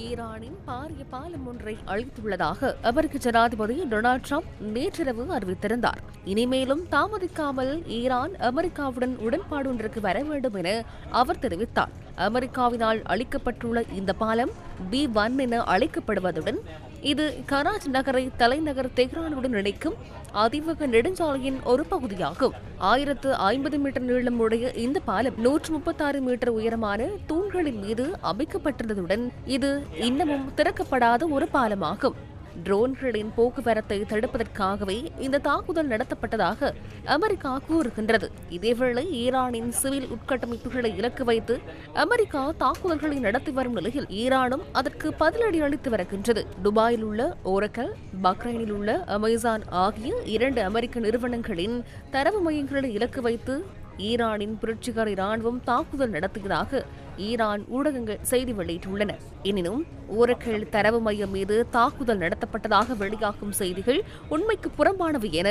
ஈரானின் பாரிய பாலம் ஒன்றை அழித்துள்ளதாக அமெரிக்க ஜனாதிபதி டொனால்டு டிரம்ப் நேற்றிரவு அறிவித்திருந்தார். இனிமேலும் தாமதிக்காமல் ஈரான் அமெரிக்காவுடன் உடன்பாடு ஒன்றுக்கு வர வேண்டும் என அவர் தெரிவித்தார். அமெரிக்காவினால் அளிக்கப்பட்டுள்ள இந்த பாலம் B1 என அழைக்கப்படுவதுடன் இது கராச் நகரை தலைநகர் தெஹ்ரானுடன் இணைக்கும் அதிவேக நெடுஞ்சாலையின் ஒரு பகுதியாகும். 1050 மீட்டர் நீளம் உடைய இந்த பாலம் 136 மீட்டர் உயரமான தூண்களின் மீது அமைக்கப்பட்டுள்ளதுடன் இது இன்னமும் திறக்கப்படாத ஒரு பாலமாகும். ட்ரோன்களின் போக்குவரத்தை தடுப்பதற்காகவே இந்த தாக்குதல் நடத்தப்பட்டதாக அமெரிக்கா கூறுகின்றது. இதேவேளை ஈரானின் சிவில் உட்கட்டமைப்புகளை இலக்கு வைத்து அமெரிக்கா தாக்குதல்களை நடத்தி வரும் நிலையில் ஈரானும் அதற்கு பதிலடி அளித்து வருகின்றது. துபாயில் உள்ள ஓரக்கல், பக்ரைனில் உள்ள அமேசான் ஆகிய 2 அமெரிக்க நிறுவனங்களின் தரவு மையங்களை இலக்கு வைத்து ஈரானின் புரட்சிகர இராணுவம் தாக்குதல் நடத்தியதாக ஈரான் ஊடகங்கள் செய்தி வெளியிட்டுள்ளன. எனினும் ஓரக்கல் தரவு மையம் மீது தாக்குதல் நடத்தப்பட்டதாக வெளியாகும் செய்திகள் உண்மைக்கு புறம்பானவை என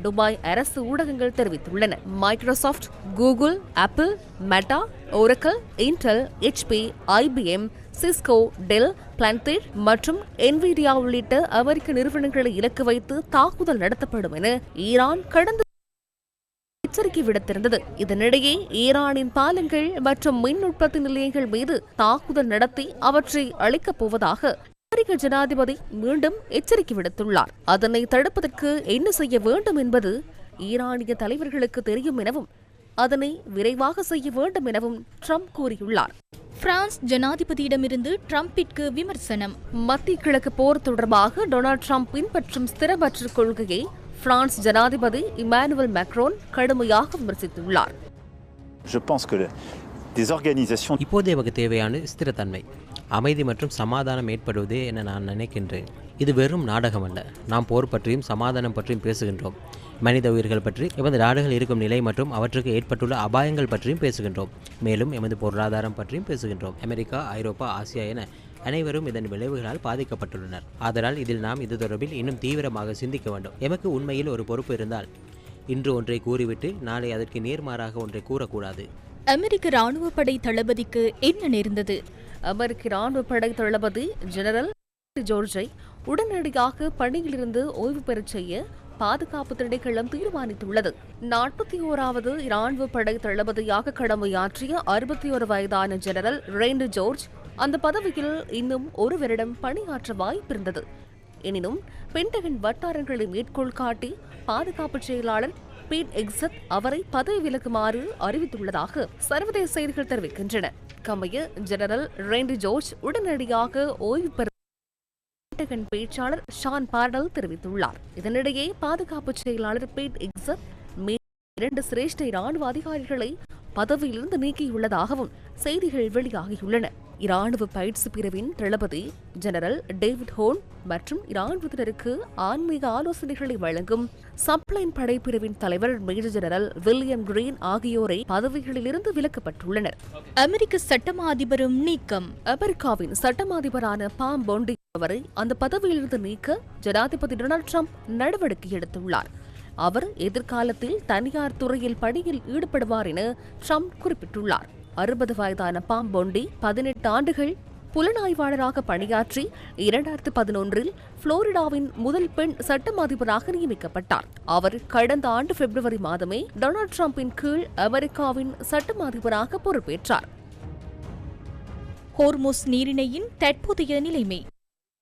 துபாய் அரசு ஊடகங்கள் தெரிவித்துள்ளன. Microsoft, Google, Apple, Meta, Oracle, Intel, HP, IBM, Cisco, Dell, Palantir மற்றும் என்விடியா உள்ளிட்ட அமெரிக்க நிறுவனங்களை இலக்கு வைத்து தாக்குதல் நடத்தப்படும் என ஈரான் கடந்த எச்சரிக்கை விடுத்திருந்தது. இதனிடையே ஈரானின் பாலங்கள் மற்றும் மின் உற்பத்தி நிலையங்கள் மீது தாக்குதல் நடத்தி அவற்றை அழிக்கப் போவதாக அமெரிக்க ஜனாதிபதி மீண்டும் எச்சரிக்கை விடுத்துள்ளார். அதனை தடுப்பதற்கு என்ன செய்ய வேண்டும் என்பது ஈரானிய தலைவர்களுக்கு தெரியும் எனவும் அதனை விரைவாக செய்ய வேண்டும் எனவும் ட்ரம்ப் கூறியுள்ளார். பிரான்ஸ் ஜனாதிபதியிடமிருந்து ட்ரம்பிற்கு விமர்சனம். மத்திய கிழக்கு போர் தொடர்பாக டொனால்டு ட்ரம்ப் பின்பற்றும் ஸ்திரமற்ற கொள்கையை பிரான்ஸ் ஜனாதிபதி இமானுவேல் மேக்ரோன் கடுமையாக விமர்சித்துள்ளார். இப்போதைய தேவையான ஸ்திரத்தன்மை, அமைதி மற்றும் சமாதானம் ஏற்படுவதே என நான் நினைக்கின்றேன். இது வெறும் நாடகம் அல்ல. நாம் போர் பற்றியும் சமாதானம் பற்றியும் பேசுகின்றோம். மனித உயிர்கள் பற்றி, எமது நாடுகள் இருக்கும் நிலை மற்றும் அவற்றுக்கு ஏற்பட்டுள்ள அபாயங்கள் பற்றியும் பேசுகின்றோம். மேலும் எமது பொருளாதாரம் பற்றியும் பேசுகின்றோம். அமெரிக்கா, ஐரோப்பா, ஆசியா என அனைவரும் இதன் விளைவுகளால் பாதிக்கப்பட்டுள்ளனர். ஆதலால் இதில் நாம் இது தொடர்பில் இன்னும் தீவிரமாக சிந்திக்க வேண்டும். எமக்கு உண்மையில் ஒரு பொறுப்பு இருந்தால் இன்று ஒன்றை கூறிவிட்டு நாளை அதற்கு நேர்மாறாக ஒன்றை கூறக்கூடாது. அமெரிக்க ராணுவ படை தளபதிக்கு என்ன நேர்ந்தது? அமெரிக்க ராணுவ படை தளபதி ஜெனரல் ஜோர்ஜை உடனடியாக பணியிலிருந்து ஓய்வு பெறச் செய்ய பாதுகாப்பு திணைக்களம் தீர்மானித்துள்ளது. 41வது ராணுவ படை தளபதியாக கடமையாற்றிய 61 வயதான ஜெனரல் ரேண்டி ஜோர்ஜ் அந்த பதவியில் இன்னும் 1 வருடம் பணியாற்ற வாய்ப்பிருந்தது. எனினும் பென்டகன் வட்டாரங்களை மேற்கோள் காட்டி பாதுகாப்பு செயலாளர் பீட் எக்ஸத் அவரை பதவி விலகுமாறு அறிவித்துள்ளதாக சர்வதேச செய்திகள் தெரிவிக்கின்றன. கமைய ஜெனரல் ரேண்டி ஜோர்ஜ் உடனடியாக ஓய்வு பெற பென்டகன் பேச்சாளர் ஷான் பார்டல் தெரிவித்துள்ளார். இதனிடையே பாதுகாப்பு செயலாளர் பீட் எக்ஸத் 2 சிரேஷ்ட இராணுவ அதிகாரிகளை பதவியிலிருந்து நீக்கியுள்ளதாகவும் செய்திகள் வெளியாகியுள்ளன. இராணுவ பயிற்சி பிரிவின் தளபதி ஜெனரல் டேவிட் ஹோன் மற்றும் இராணுவத்தினருக்கு ஆன்மீக ஆலோசனைகளை வழங்கும் சப்ளைன் படைப்பிரிவின் தலைவர் மேஜர் ஜெனரல் வில்லியம் கிரீன் ஆகியோரை பதவிகளிலிருந்து விலக்கப்பட்டுள்ளனர். அமெரிக்க சட்டமா அதிபரும் நீக்கம். அமெரிக்காவின் சட்டமா அதிபரான பாம் போண்டி அவரை அந்த பதவியிலிருந்து நீக்க ஜனாதிபதி டொனால்டு டிரம்ப் நடவடிக்கை எடுத்துள்ளார். அவர் எதிர்காலத்தில் தனியார் துறையில் பணியில் ஈடுபடுவார் என ட்ரம்ப் குறிப்பிட்டுள்ளார். 60 வயதான பாம் போண்டி 18 ஆண்டுகள் புலனாய்வாளராக பணியாற்றி 2011 புளோரிடாவின் முதல் பெண் சட்டம் அதிபராக நியமிக்கப்பட்டார். அவர் கடந்த ஆண்டு பிப்ரவரி மாதமே டொனால்டு டிரம்பின் கீழ் அமெரிக்காவின் சட்டம் அதிபராக பொறுப்பேற்றார். ஹோர்முஸ் நீரிணையின் தற்போதைய நிலைமை.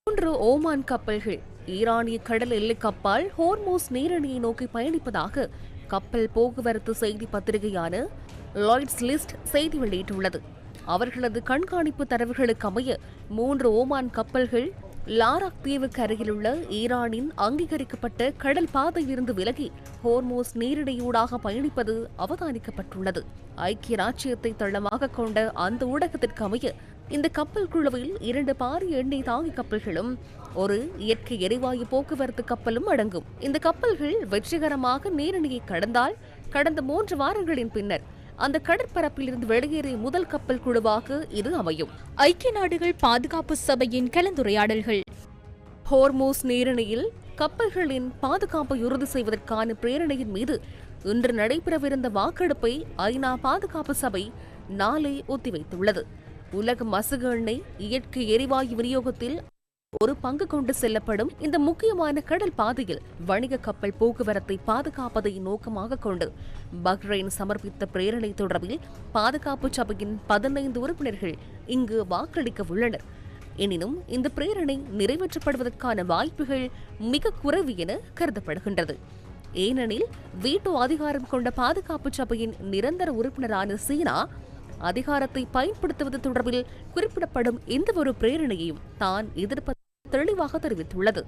3 ஓமான் கப்பல்கள் ஈரானிய கடல் எல்லை கப்பால் ஹோர்முஸ் நீரிணையை நோக்கி பயணிப்பதாக கப்பல் போக்குவரத்து செய்தி பத்திரிகையான லாய்ட்ஸ் லிஸ்ட் செய்தி வெளியிட்டுள்ளது. அவர்களது கண்காணிப்பு தரவுகளுக்கு அமைய 3 ஓமான் கப்பல்கள் லாராக் தீவுக்கு அருகிலுள்ள ஈரானின் அங்கீகரிக்கப்பட்ட கடல் பாதையிலிருந்து விலகி ஹோர்முஸ் நீரிணையூடாக பயணிப்பது அவதானிக்கப்பட்டுள்ளது. ஐக்கிய ராச்சியத்தை தளமாக கொண்ட அந்த ஊடகத்திற்கு அமைய இந்த கப்பல் குழுவில் 2 பாரிய எண்ணெய் தாங்கி கப்பல்களும் ஒரு இயற்கை எரிவாயு போக்குவரத்து கப்பலும் அடங்கும். இந்த கப்பல்கள் வெற்றிகரமாக நீரிணையை கடந்தால் கடந்த 3 வாரங்களின் பின்னர் அந்த கடற்பரப்பில் இருந்து வெளியேறிய முதல் கப்பல் குழுவாக இது அமையும். ஐக்கிய நாடுகள் பாதுகாப்பு சபையின் கலந்துரையாடல்கள். ஹோர்முஸ் நீரிணையில் கப்பல்களின் பாதுகாப்பை உறுதி செய்வதற்கான பிரேரணையின் மீது இன்று நடைபெறவிருந்த வாக்கெடுப்பை ஐநா பாதுகாப்பு சபை நாளை ஒத்திவைத்துள்ளது. உலக மசகு எண்ணெய் இயற்கை எரிவாயு விநியோகத்தில் ஒரு பங்கு கொண்டு செல்லப்படும் இந்த முக்கியமான கடல் பாதையில் வணிக கப்பல் போக்குவரத்தை பாதுகாப்பதை நோக்கமாக கொண்டு பஹ்ரைன் சமர்ப்பித்த பிரேரணை தொடர்பில் பாதுகாப்பு சபையின் 15 உறுப்பினர்கள் இங்கு வாக்களிக்க உள்ளனர். எனினும் இந்த பிரேரணை நிறைவேற்றப்படுவதற்கான வாய்ப்புகள் மிக குறைவு என கருதப்படுகின்றது. ஏனெனில் வீட்டோ அதிகாரம் கொண்ட பாதுகாப்பு சபையின் நிரந்தர உறுப்பினரான சீனா அதிகாரத்தை பயன்படுத்துவது தொடர்பில் குறிப்பிடப்படும் எந்தவொரு பிரேரணையையும் தான் எதிர்ப்ப தெளிவாக தெரிவித்துள்ளது.